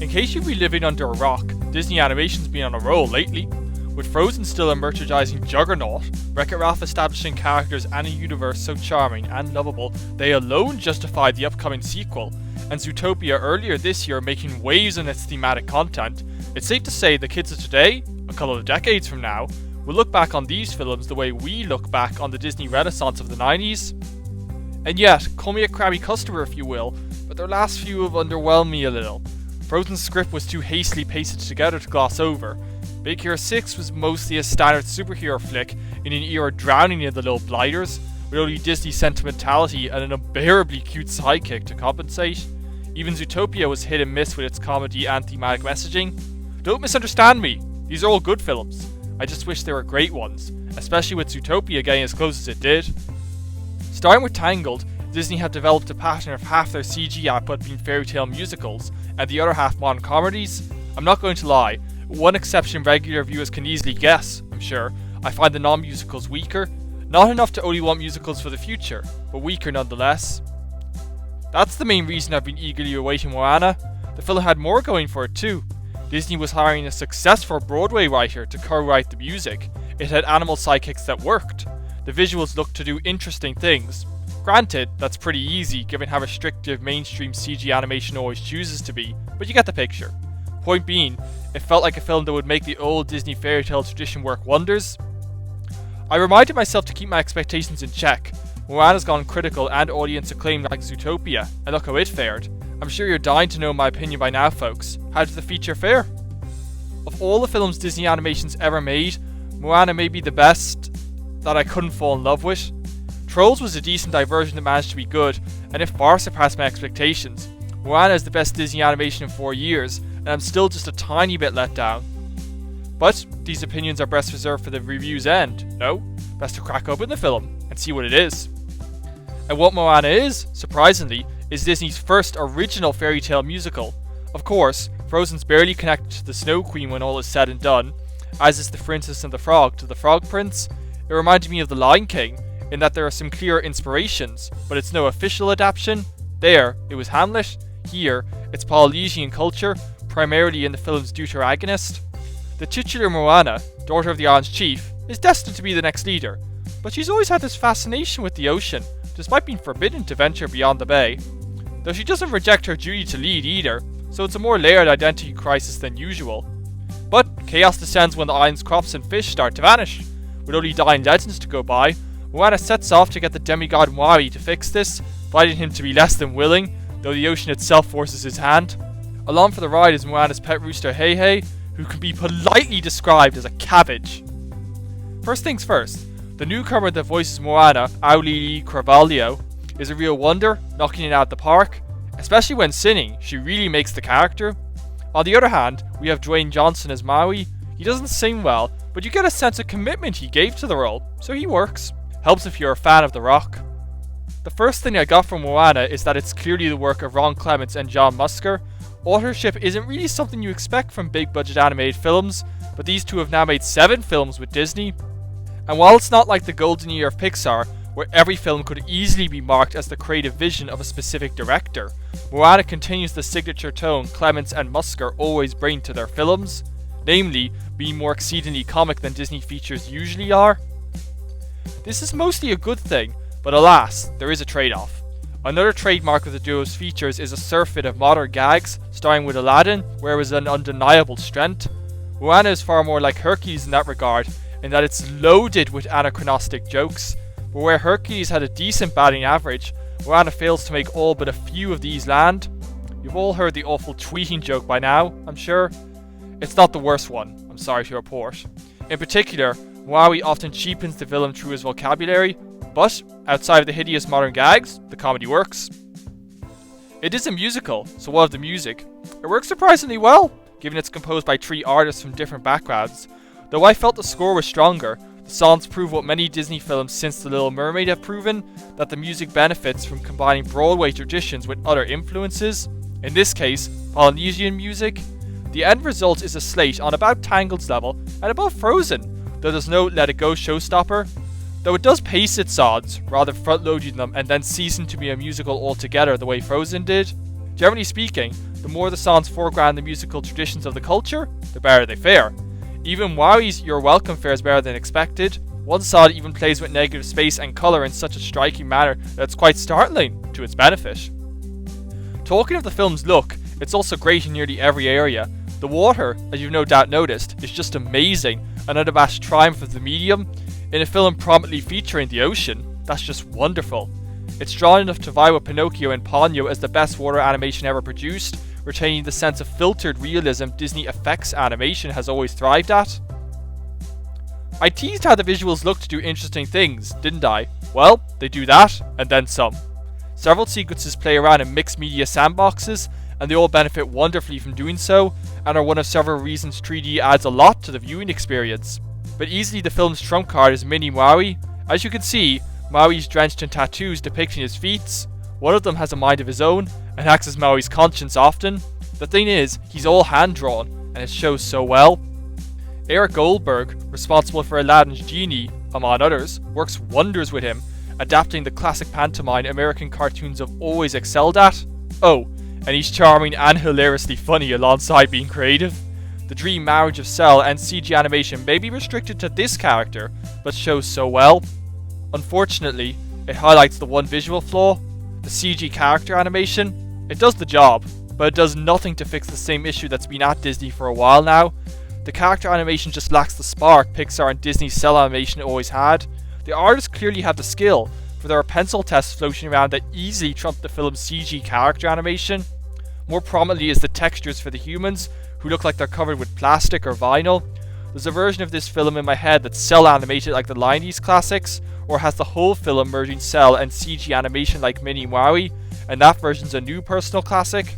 In case you've been living under a rock, Disney Animation's been on a roll lately. With Frozen still a merchandising juggernaut, Wreck-It Ralph establishing characters and a universe so charming and lovable they alone justify the upcoming sequel, and Zootopia earlier this year making waves on its thematic content, it's safe to say the kids of today, a couple of decades from now, will look back on these films the way we look back on the Disney Renaissance of the 90s. And yet, call me a crabby customer if you will, but their last few have underwhelmed me a little. Frozen's script was too hastily pasted together to gloss over. Big Hero 6 was mostly a standard superhero flick in an era drowning in the little blighters, with only Disney sentimentality and an unbearably cute sidekick to compensate. Even Zootopia was hit and miss with its comedy and thematic messaging. Don't misunderstand me, these are all good films. I just wish they were great ones, especially with Zootopia getting as close as it did. Starting with Tangled, Disney have developed a pattern of half their CG output being fairy tale musicals, and the other half modern comedies. I'm not going to lie, one exception regular viewers can easily guess, I'm sure. I find the non-musicals weaker. Not enough to only want musicals for the future, but weaker nonetheless. That's the main reason I've been eagerly awaiting Moana. The film had more going for it too. Disney was hiring a successful Broadway writer to co-write the music. It had animal sidekicks that worked. The visuals looked to do interesting things. Granted, that's pretty easy given how restrictive mainstream CG animation always chooses to be, but you get the picture. Point being, it felt like a film that would make the old Disney fairy tale tradition work wonders. I reminded myself to keep my expectations in check. Moana's gone critical and audience acclaimed like Zootopia, and look how it fared. I'm sure you're dying to know my opinion by now, folks. How did the feature fare? Of all the films Disney Animation's ever made, Moana may be the best that I couldn't fall in love with. Trolls was a decent diversion that managed to be good, and it far surpassed my expectations. Moana is the best Disney animation in 4 years, and I'm still just a tiny bit let down. But these opinions are best reserved for the review's end, no? Best to crack open the film and see what it is. And what Moana is, surprisingly, is Disney's first original fairy tale musical. Of course, Frozen's barely connected to the Snow Queen when all is said and done, as is the Princess and the Frog to the Frog Prince. It reminded me of The Lion King, in that there are some clear inspirations, but it's no official adaptation. There, it was Hamlet. Here, it's Polynesian culture, primarily in the film's deuteragonist. The titular Moana, daughter of the island's chief, is destined to be the next leader, but she's always had this fascination with the ocean, despite being forbidden to venture beyond the bay. Though she doesn't reject her duty to lead either, so it's a more layered identity crisis than usual. But chaos descends when the island's crops and fish start to vanish. With only dying legends to go by, Moana sets off to get the demigod Maui to fix this, finding him to be less than willing, though the ocean itself forces his hand. Along for the ride is Moana's pet rooster Hei Hei, who can be politely described as a cabbage. First things first, the newcomer that voices Moana, Auli'i Cravalho, is a real wonder, knocking it out the park. Especially when singing, she really makes the character. On the other hand, we have Dwayne Johnson as Maui. He doesn't sing well, but you get a sense of commitment he gave to the role, so he works. Helps if you're a fan of The Rock. The first thing I got from Moana is that it's clearly the work of Ron Clements and John Musker. Authorship isn't really something you expect from big budget animated films, but these two have now made 7 films with Disney. And while it's not like the golden year of Pixar, where every film could easily be marked as the creative vision of a specific director, Moana continues the signature tone Clements and Musker always bring to their films, namely, being more exceedingly comic than Disney features usually are. This is mostly a good thing, but alas, there is a trade-off. Another trademark of the duo's features is a surfeit of modern gags, starting with Aladdin, where it was an undeniable strength. Moana is far more like Hercules in that regard, in that it's loaded with anachronistic jokes, but where Hercules had a decent batting average, Moana fails to make all but a few of these land. You've all heard the awful tweeting joke by now, I'm sure. It's not the worst one, I'm sorry to report. In particular, Maui often cheapens the villain through his vocabulary, but outside of the hideous modern gags, the comedy works. It is a musical, so what of the music? It works surprisingly well, given it's composed by 3 artists from different backgrounds. Though I felt the score was stronger, the songs prove what many Disney films since The Little Mermaid have proven, that the music benefits from combining Broadway traditions with other influences, in this case, Polynesian music. The end result is a slate on about Tangled's level and above Frozen, though there's no Let It Go showstopper. Though it does pace its odds, rather front-loading them and then ceasing to be a musical altogether the way Frozen did. Generally speaking, the more the songs foreground the musical traditions of the culture, the better they fare. Even Wowie's You're Welcome fares better than expected. One song even plays with negative space and colour in such a striking manner that it's quite startling to its benefit. Talking of the film's look, it's also great in nearly every area. The water, as you've no doubt noticed, is just amazing, an unabashed triumph of the medium. In a film prominently featuring the ocean, that's just wonderful. It's drawn enough to vie with Pinocchio and Ponyo as the best water animation ever produced, retaining the sense of filtered realism Disney effects animation has always thrived at. I teased how the visuals look to do interesting things, didn't I? Well, they do that, and then some. Several sequences play around in mixed media sandboxes, and they all benefit wonderfully from doing so, and are one of several reasons 3D adds a lot to the viewing experience. But easily the film's trump card is Mini Maui. As you can see, Maui's drenched in tattoos depicting his feats. One of them has a mind of his own, and acts as Maui's conscience often. The thing is, he's all hand-drawn, and it shows so well. Eric Goldberg, responsible for Aladdin's genie, among others, works wonders with him, adapting the classic pantomime American cartoons have always excelled at. Oh, and he's charming and hilariously funny alongside being creative. The dream marriage of cel and CG animation may be restricted to this character, but shows so well. Unfortunately, it highlights the one visual flaw, the CG character animation. It does the job, but it does nothing to fix the same issue that's been at Disney for a while now. The character animation just lacks the spark Pixar and Disney's cel animation always had. The artists clearly have the skill, for there are pencil tests floating around that easily trump the film's CG character animation. More prominently is the textures for the humans, who look like they're covered with plastic or vinyl. There's a version of this film in my head that's cel animated like the 90s classics, or has the whole film merging cel and CG animation like Mini Maui, and that version's a new personal classic.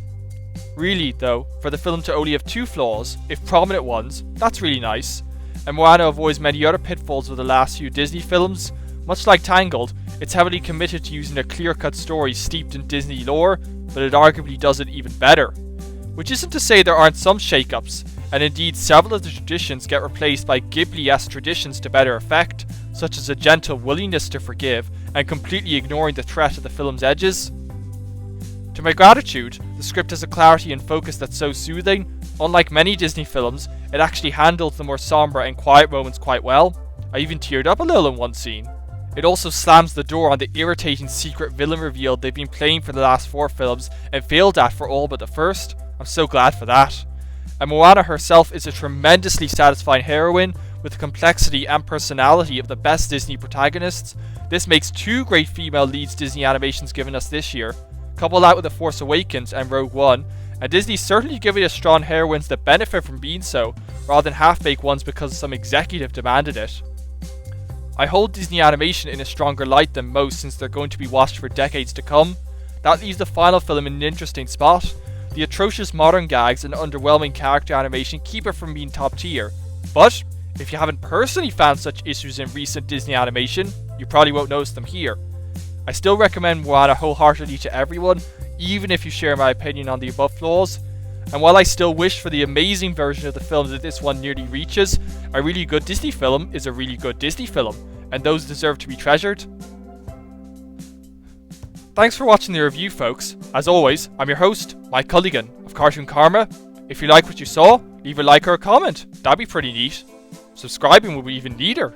Really, though, for the film to only have two flaws, if prominent ones, that's really nice. And Moana avoids many other pitfalls of the last few Disney films. Much like Tangled, it's heavily committed to using a clear-cut story steeped in Disney lore, but it arguably does it even better. Which isn't to say there aren't some shake-ups, and indeed several of the traditions get replaced by Ghibli-esque traditions to better effect, such as a gentle willingness to forgive and completely ignoring the threat of the film's edges. To my gratitude, the script has a clarity and focus that's so soothing. Unlike many Disney films, it actually handles the more somber and quiet moments quite well. I even teared up a little in one scene. It also slams the door on the irritating secret villain reveal they've been playing for the last 4 films and failed at for all but the first. I'm so glad for that. And Moana herself is a tremendously satisfying heroine with the complexity and personality of the best Disney protagonists. This makes 2 great female leads Disney animation's given us this year. Couple that with The Force Awakens and Rogue One, and Disney's certainly giving us strong heroines that benefit from being so, rather than half-baked ones because some executive demanded it. I hold Disney animation in a stronger light than most since they're going to be watched for decades to come. That leaves the final film in an interesting spot. The atrocious modern gags and underwhelming character animation keep it from being top tier. But, if you haven't personally found such issues in recent Disney animation, you probably won't notice them here. I still recommend Moana wholeheartedly to everyone, even if you share my opinion on the above flaws. And while I still wish for the amazing version of the film that this one nearly reaches, a really good Disney film is a really good Disney film, and those deserve to be treasured. Thanks for watching the review, folks. As always, I'm your host, Mike Culligan of Cartoon Karma. If you like what you saw, leave a like or a comment, that'd be pretty neat. Subscribing would be even neater.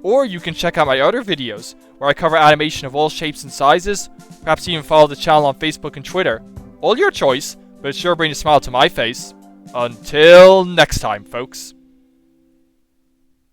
Or you can check out my other videos, where I cover animation of all shapes and sizes. Perhaps even follow the channel on Facebook and Twitter. All your choice, but it sure brings a smile to my face. Until next time, folks.